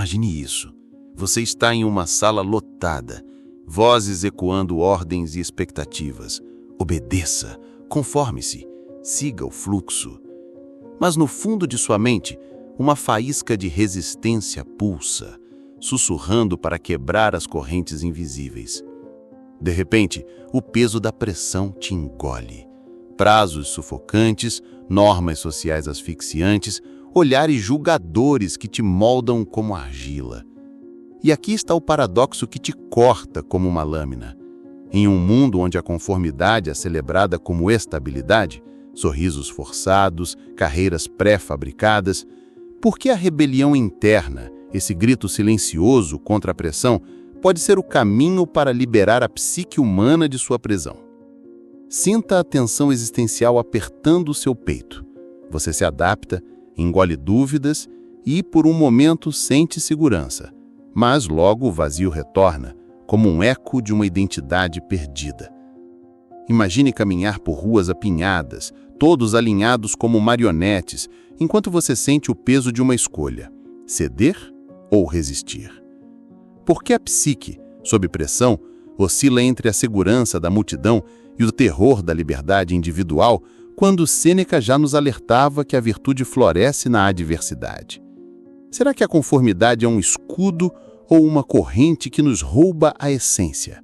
Imagine isso. Você está em uma sala lotada, vozes ecoando ordens e expectativas. Obedeça, conforme-se, siga o fluxo. Mas no fundo de sua mente, uma faísca de resistência pulsa, sussurrando para quebrar as correntes invisíveis. De repente, o peso da pressão te engole. Prazos sufocantes, normas sociais asfixiantes, olhares julgadores que te moldam como argila. E aqui está o paradoxo que te corta como uma lâmina. Em um mundo onde a conformidade é celebrada como estabilidade, sorrisos forçados, carreiras pré-fabricadas, por que a rebelião interna, esse grito silencioso contra a pressão, pode ser o caminho para liberar a psique humana de sua prisão? Sinta a tensão existencial apertando o seu peito. Você se adapta, engole dúvidas e, por um momento, sente segurança. Mas logo o vazio retorna, como um eco de uma identidade perdida. Imagine caminhar por ruas apinhadas, todos alinhados como marionetes, enquanto você sente o peso de uma escolha: ceder ou resistir. Por que a psique, sob pressão, oscila entre a segurança da multidão e o terror da liberdade individual, quando Sêneca já nos alertava que a virtude floresce na adversidade? Será que a conformidade é um escudo ou uma corrente que nos rouba a essência?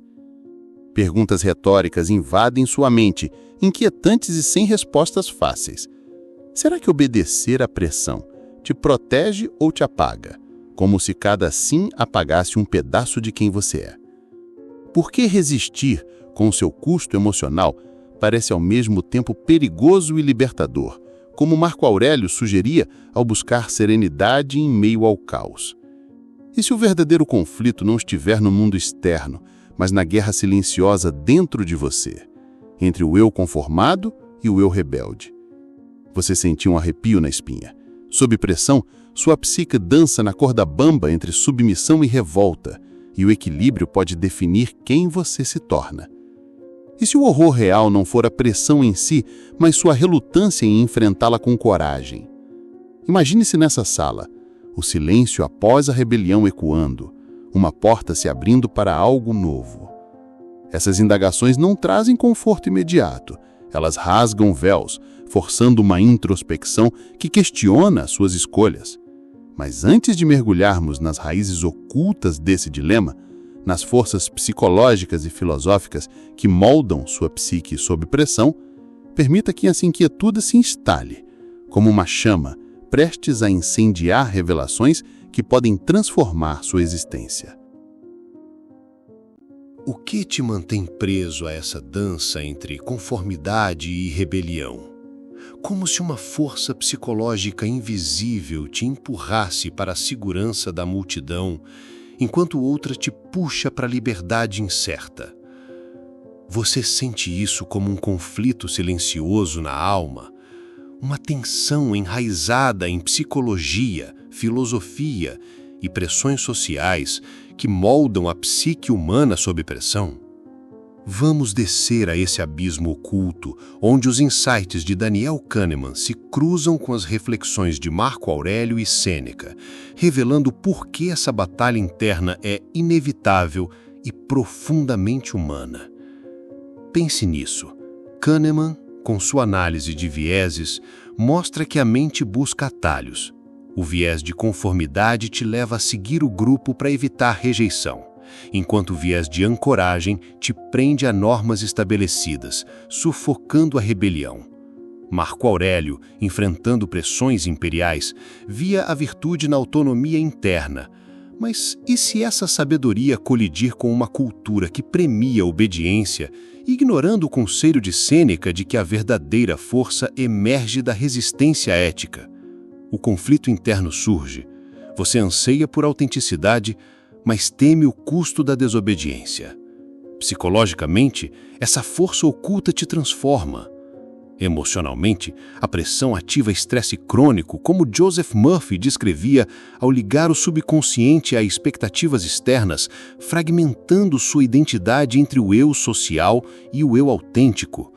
Perguntas retóricas invadem sua mente, inquietantes e sem respostas fáceis. Será que obedecer à pressão te protege ou te apaga, como se cada sim apagasse um pedaço de quem você é? Por que resistir, com seu custo emocional, parece ao mesmo tempo perigoso e libertador, como Marco Aurélio sugeria ao buscar serenidade em meio ao caos? E se o verdadeiro conflito não estiver no mundo externo, mas na guerra silenciosa dentro de você, entre o eu conformado e o eu rebelde? Você sentiu um arrepio na espinha. Sob pressão, sua psique dança na corda bamba entre submissão e revolta, e o equilíbrio pode definir quem você se torna. E se o horror real não for a pressão em si, mas sua relutância em enfrentá-la com coragem? Imagine-se nessa sala, o silêncio após a rebelião ecoando, uma porta se abrindo para algo novo. Essas indagações não trazem conforto imediato. Elas rasgam véus, forçando uma introspecção que questiona suas escolhas. Mas antes de mergulharmos nas raízes ocultas desse dilema, nas forças psicológicas e filosóficas que moldam sua psique sob pressão, permita que essa inquietude se instale, como uma chama prestes a incendiar revelações que podem transformar sua existência. O que te mantém preso a essa dança entre conformidade e rebelião? Como se uma força psicológica invisível te empurrasse para a segurança da multidão, enquanto outra te puxa para a liberdade incerta. Você sente isso como um conflito silencioso na alma, uma tensão enraizada em psicologia, filosofia e pressões sociais que moldam a psique humana sob pressão? Vamos descer a esse abismo oculto, onde os insights de Daniel Kahneman se cruzam com as reflexões de Marco Aurélio e Sêneca, revelando por que essa batalha interna é inevitável e profundamente humana. Pense nisso. Kahneman, com sua análise de vieses, mostra que a mente busca atalhos. O viés de conformidade te leva a seguir o grupo para evitar rejeição, enquanto o viés de ancoragem te prende a normas estabelecidas, sufocando a rebelião. Marco Aurélio, enfrentando pressões imperiais, via a virtude na autonomia interna. Mas e se essa sabedoria colidir com uma cultura que premia a obediência, ignorando o conselho de Sêneca de que a verdadeira força emerge da resistência ética? O conflito interno surge. Você anseia por autenticidade, mas teme o custo da desobediência. Psicologicamente, essa força oculta te transforma. Emocionalmente, a pressão ativa estresse crônico, como Joseph Murphy descrevia ao ligar o subconsciente a expectativas externas, fragmentando sua identidade entre o eu social e o eu autêntico.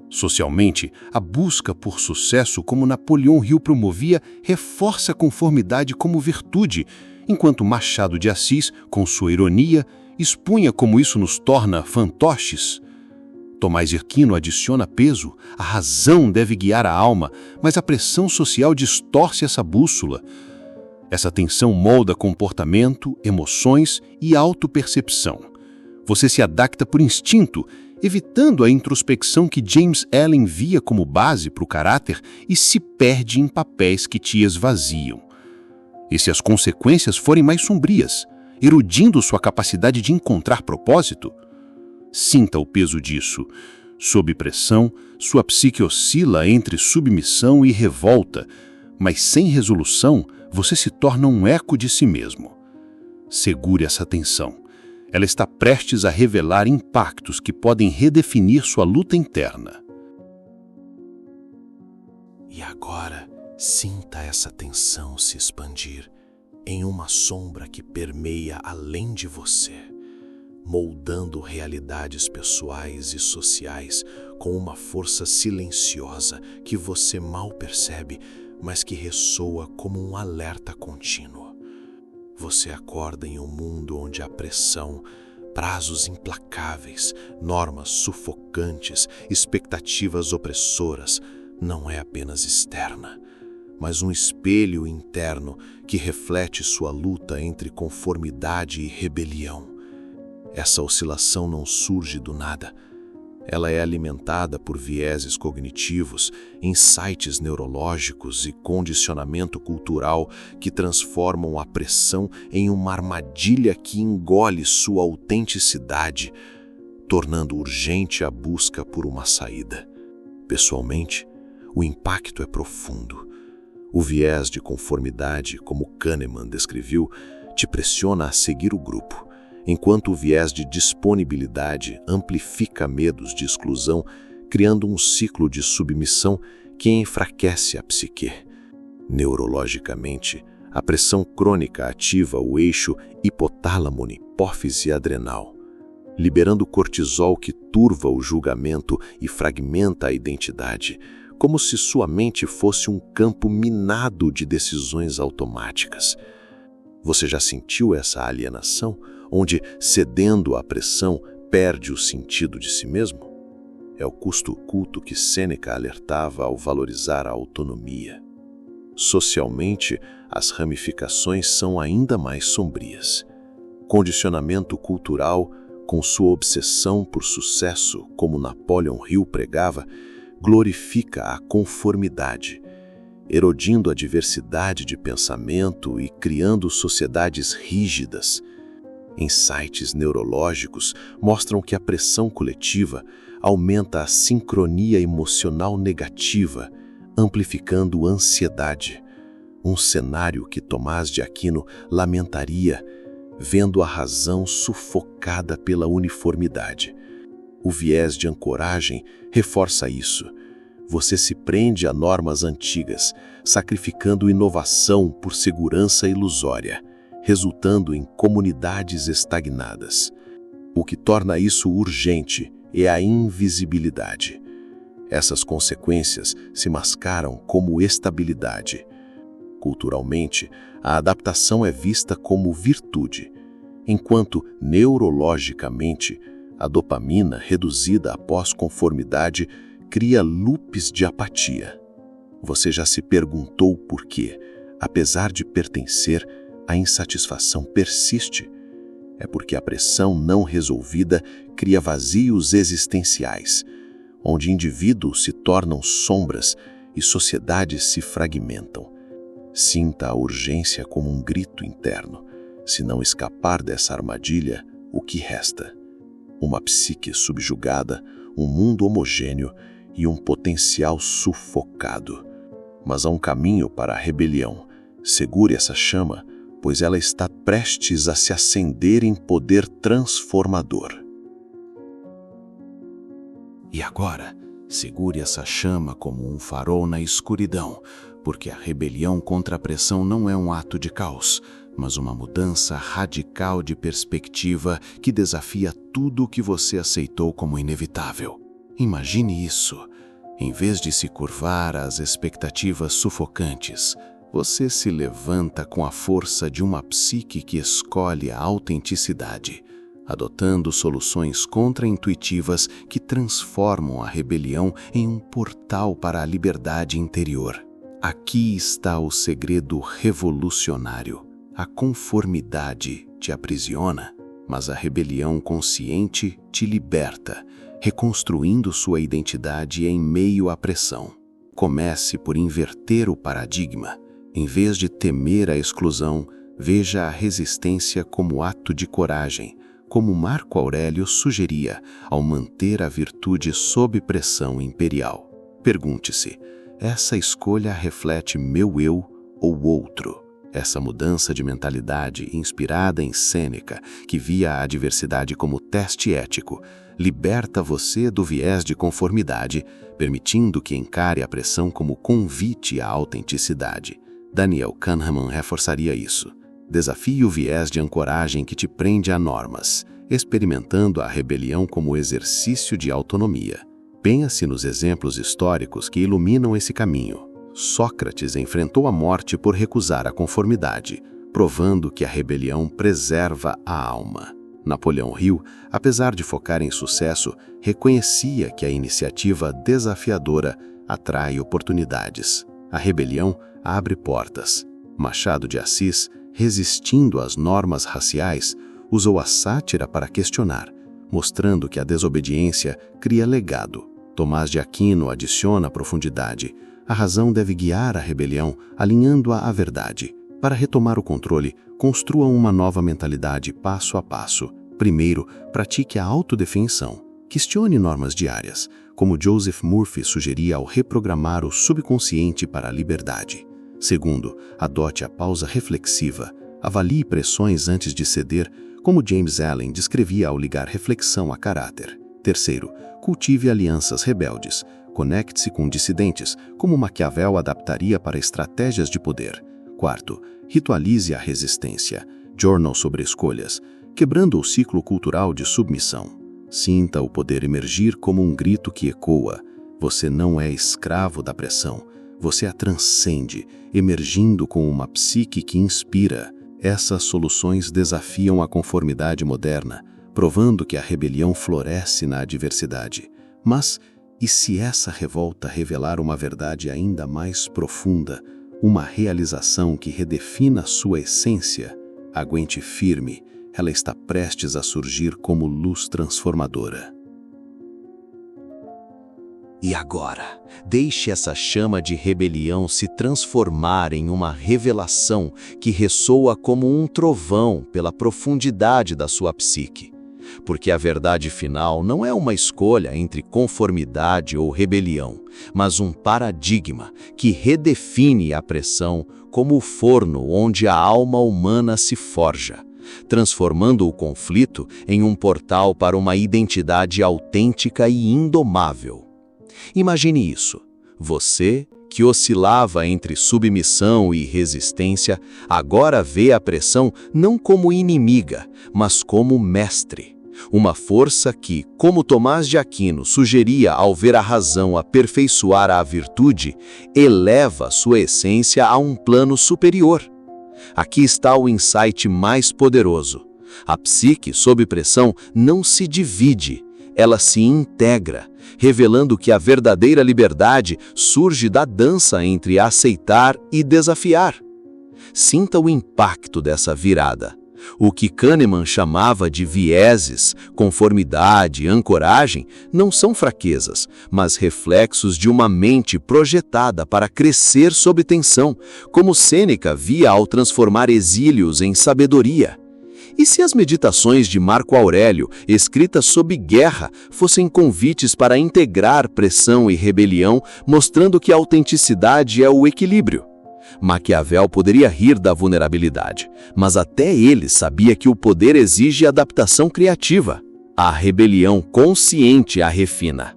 Socialmente, a busca por sucesso, como Napoleão Hill promovia, reforça a conformidade como virtude, enquanto Machado de Assis, com sua ironia, expunha como isso nos torna fantoches. Tomás Aquino adiciona peso: a razão deve guiar a alma, mas a pressão social distorce essa bússola. Essa tensão molda comportamento, emoções e autopercepção. Você se adapta por instinto, evitando a introspecção que James Allen via como base para o caráter e se perde em papéis que te esvaziam. E se as consequências forem mais sombrias, erudindo sua capacidade de encontrar propósito? Sinta o peso disso. Sob pressão, sua psique oscila entre submissão e revolta, mas sem resolução, você se torna um eco de si mesmo. Segure essa tensão. Ela está prestes a revelar impactos que podem redefinir sua luta interna. E agora, sinta essa tensão se expandir em uma sombra que permeia além de você, moldando realidades pessoais e sociais com uma força silenciosa que você mal percebe, mas que ressoa como um alerta contínuo. Você acorda em um mundo onde a pressão, prazos implacáveis, normas sufocantes, expectativas opressoras, não é apenas externa, mas um espelho interno que reflete sua luta entre conformidade e rebelião. Essa oscilação não surge do nada. Ela é alimentada por vieses cognitivos, insights neurológicos e condicionamento cultural que transformam a pressão em uma armadilha que engole sua autenticidade, tornando urgente a busca por uma saída. Pessoalmente, o impacto é profundo. O viés de conformidade, como Kahneman descreveu, te pressiona a seguir o grupo, enquanto o viés de disponibilidade amplifica medos de exclusão, criando um ciclo de submissão que enfraquece a psique. Neurologicamente, a pressão crônica ativa o eixo hipotálamo-hipófise adrenal, liberando cortisol que turva o julgamento e fragmenta a identidade, como se sua mente fosse um campo minado de decisões automáticas. Você já sentiu essa alienação, onde, cedendo à pressão, perde o sentido de si mesmo? É o custo oculto que Sêneca alertava ao valorizar a autonomia. Socialmente, as ramificações são ainda mais sombrias. Condicionamento cultural, com sua obsessão por sucesso, como Napoleon Hill pregava, glorifica a conformidade, erodindo a diversidade de pensamento e criando sociedades rígidas. Insights neurológicos mostram que a pressão coletiva aumenta a sincronia emocional negativa, amplificando ansiedade, um cenário que Tomás de Aquino lamentaria, vendo a razão sufocada pela uniformidade. O viés de ancoragem reforça isso. Você se prende a normas antigas, sacrificando inovação por segurança ilusória, resultando em comunidades estagnadas. O que torna isso urgente é a invisibilidade. Essas consequências se mascaram como estabilidade. Culturalmente, a adaptação é vista como virtude, enquanto neurologicamente, a dopamina reduzida após conformidade cria loops de apatia. Você já se perguntou por quê, apesar de pertencer, a insatisfação persiste? É porque a pressão não resolvida cria vazios existenciais, onde indivíduos se tornam sombras e sociedades se fragmentam. Sinta a urgência como um grito interno. Se não escapar dessa armadilha, o que resta? Uma psique subjugada, um mundo homogêneo e um potencial sufocado. Mas há um caminho para a rebelião. Segure essa chama, pois ela está prestes a se acender em poder transformador. E agora, segure essa chama como um farol na escuridão, porque a rebelião contra a pressão não é um ato de caos, mas uma mudança radical de perspectiva que desafia tudo o que você aceitou como inevitável. Imagine isso. Em vez de se curvar às expectativas sufocantes, Você se levanta com a força de uma psique que escolhe a autenticidade, adotando soluções contraintuitivas que transformam a rebelião em um portal para a liberdade interior. Aqui está o segredo revolucionário. A conformidade te aprisiona, mas a rebelião consciente te liberta, reconstruindo sua identidade em meio à pressão. Comece por inverter o paradigma. Em vez de temer a exclusão, veja a resistência como ato de coragem, como Marco Aurélio sugeria ao manter a virtude sob pressão imperial. Pergunte-se: essa escolha reflete meu eu ou outro? Essa mudança de mentalidade, inspirada em Sêneca, que via a adversidade como teste ético, liberta você do viés de conformidade, permitindo que encare a pressão como convite à autenticidade. Daniel Kahneman reforçaria isso. Desafie o viés de ancoragem que te prende a normas, experimentando a rebelião como exercício de autonomia. Pensa-se nos exemplos históricos que iluminam esse caminho. Sócrates enfrentou a morte por recusar a conformidade, provando que a rebelião preserva a alma. Napoleão Hill, apesar de focar em sucesso, reconhecia que a iniciativa desafiadora atrai oportunidades. A rebelião abre portas. Machado de Assis, resistindo às normas raciais, usou a sátira para questionar, mostrando que a desobediência cria legado. Tomás de Aquino adiciona profundidade. A razão deve guiar a rebelião, alinhando-a à verdade. Para retomar o controle, construa uma nova mentalidade passo a passo. Primeiro, pratique a autodefinição. Questione normas diárias, como Joseph Murphy sugeria ao reprogramar o subconsciente para a liberdade. Segundo, adote a pausa reflexiva. Avalie pressões antes de ceder, como James Allen descrevia ao ligar reflexão a caráter. Terceiro, cultive alianças rebeldes. Conecte-se com dissidentes, como Maquiavel adaptaria para estratégias de poder. Quarto, ritualize a resistência. Journal sobre escolhas, quebrando o ciclo cultural de submissão. Sinta o poder emergir como um grito que ecoa. Você não é escravo da pressão. Você a transcende, emergindo com uma psique que inspira. Essas soluções desafiam a conformidade moderna, provando que a rebelião floresce na adversidade. Mas, e se essa revolta revelar uma verdade ainda mais profunda, uma realização que redefina sua essência? Aguente firme, ela está prestes a surgir como luz transformadora. E agora, deixe essa chama de rebelião se transformar em uma revelação que ressoa como um trovão pela profundidade da sua psique. Porque a verdade final não é uma escolha entre conformidade ou rebelião, mas um paradigma que redefine a pressão como o forno onde a alma humana se forja, transformando o conflito em um portal para uma identidade autêntica e indomável. Imagine isso. Você, que oscilava entre submissão e resistência, agora vê a pressão não como inimiga, mas como mestre. Uma força que, como Tomás de Aquino sugeria ao ver a razão aperfeiçoar a virtude, eleva sua essência a um plano superior. Aqui está o insight mais poderoso. A psique sob pressão não se divide, ela se integra, revelando que a verdadeira liberdade surge da dança entre aceitar e desafiar. Sinta o impacto dessa virada. O que Kahneman chamava de vieses, conformidade, ancoragem, não são fraquezas, mas reflexos de uma mente projetada para crescer sob tensão, como Sêneca via ao transformar exílios em sabedoria. E se as meditações de Marco Aurélio, escritas sob guerra, fossem convites para integrar pressão e rebelião, mostrando que a autenticidade é o equilíbrio? Maquiavel poderia rir da vulnerabilidade, mas até ele sabia que o poder exige adaptação criativa. A rebelião consciente a refina.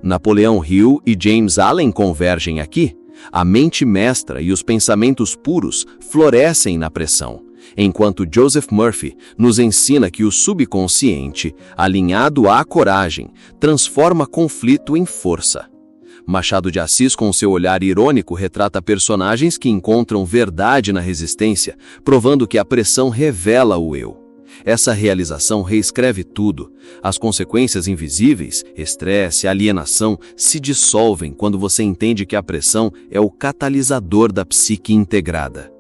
Napoleão Hill e James Allen convergem aqui. A mente mestra e os pensamentos puros florescem na pressão, enquanto Joseph Murphy nos ensina que o subconsciente, alinhado à coragem, transforma conflito em força. Machado de Assis, com seu olhar irônico, retrata personagens que encontram verdade na resistência, provando que a pressão revela o eu. Essa realização reescreve tudo. As consequências invisíveis, estresse, alienação, se dissolvem quando você entende que a pressão é o catalisador da psique integrada.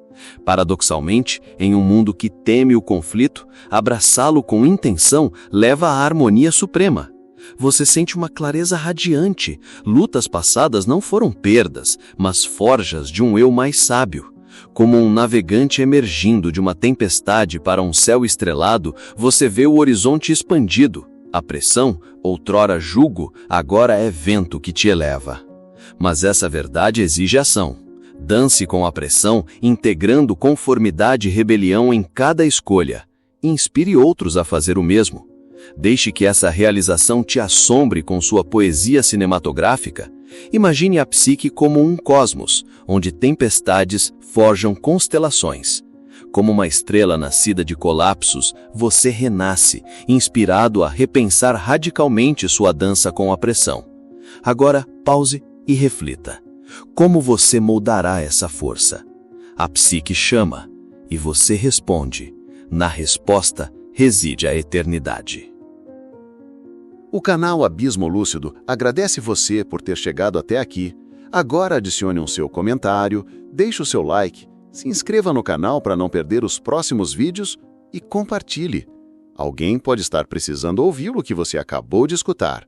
Paradoxalmente, em um mundo que teme o conflito, abraçá-lo com intenção leva à harmonia suprema. Você sente uma clareza radiante. Lutas passadas não foram perdas, mas forjas de um eu mais sábio. Como um navegante emergindo de uma tempestade para um céu estrelado, você vê o horizonte expandido. A pressão, outrora jugo, agora é vento que te eleva. Mas essa verdade exige ação. Dance com a pressão, integrando conformidade e rebelião em cada escolha. Inspire outros a fazer o mesmo. Deixe que essa realização te assombre com sua poesia cinematográfica. Imagine a psique como um cosmos, onde tempestades forjam constelações. Como uma estrela nascida de colapsos, você renasce, inspirado a repensar radicalmente sua dança com a pressão. Agora, pause e reflita. Como você moldará essa força? A psique chama, e você responde. Na resposta reside a eternidade. O canal Abismo Lúcido agradece você por ter chegado até aqui. Agora adicione um seu comentário, deixe o seu like, se inscreva no canal para não perder os próximos vídeos e compartilhe. Alguém pode estar precisando ouvir o que você acabou de escutar.